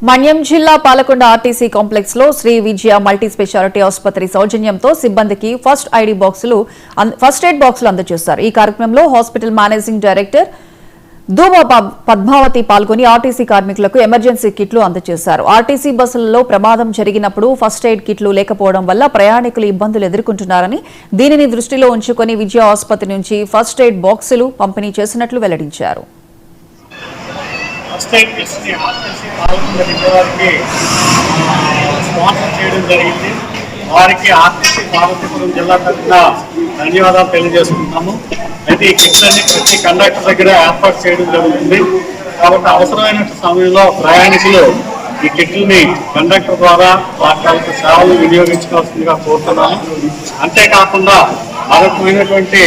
మన్యం జిల్లా Palakonda RTC complex లో శ్రీ విజయ multi speciality ఆసుపత్రి సౌజన్యంతో సిబ్బందికి ఫస్ట్ ఎయిడ్ బాక్సులు అందజేశారు। ఈ కార్యక్రమంలో హాస్పిటల్ మేనేజింగ్ డైరెక్టర్ దూబా పద్మావతి పాల్గొని ఆర్టీసీ కార్మికులకు ఎమర్జెన్సీ కిట్లు అందజేశారు। ఆర్టీసీ బస్సులలో ప్రమాదం జరిగినప్పుడు ఫస్ట్ ఎయిడ్ కిట్లు లేకపోవడం వల్ల ప్రయాణికులు ఇబ్బందులు ఎదుర్కొంటున్నారని దీనిని దృష్టిలో ఉంచుకొని విజయ ఆసుపత్రి నుంచి ఫస్ట్ ఎయిడ్ బాక్సులు పంపిణీ చేసినట్లు వెల్లడించారు। వారికి ఆర్టీసీ పార్వతీపురం జిల్లా తరఫున ధన్యవాదాలు తెలియజేసుకుంటున్నాము। అయితే ఈ కిట్లన్నీ ప్రతి కండక్టర్ దగ్గర ఏర్పాటు చేయడం జరుగుతుంది కాబట్టి అవసరమైన సమయంలో ప్రయాణికులు ఈ కిట్లని కండక్టర్ ద్వారా వాటి సేవలు వినియోగించుకోవాల్సిందిగా కోరుతున్నాను। అంతేకాకుండా మరొకమైనటువంటి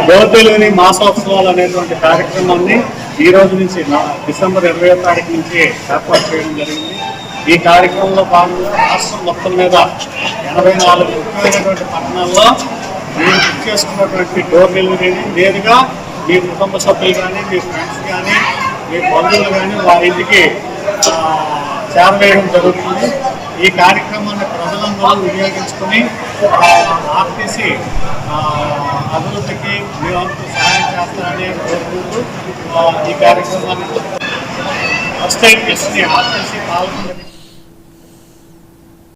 డోర్ డెలివరీ మాసోత్సవాలు అనేటువంటి కార్యక్రమాన్ని ఈ రోజు నుంచి డిసెంబర్ 20వ తారీఖు నుంచి ఏర్పాటు చేయడం జరిగింది। ఈ కార్యక్రమంలో భాగంగా రాష్ట్రం మొత్తం మీద 84 ముఖ్యమైనటువంటి పట్టణాల్లో మీరు బుక్ చేసుకున్నటువంటి డోర్ డెలివరీని నేరుగా మీ కుటుంబ సభ్యులు కానీ మీ ఫ్రెండ్స్ కానీ మీ బంధువులు కానీ వారి ఇంటికి చేరవేయడం జరుగుతుంది। ఈ కార్యక్రమాన్ని ప్రజలందరూ వినియోగించుకొని ఆర్టీసీ అభివృద్ధికి మేమంతా సహాయం చేస్తారని కోరుకుంటూ ఈ కార్యక్రమాన్ని ఫస్ట్ ఎయిడ్ కిట్స్ని ఆర్టీసీ పాల్గొంటుంది।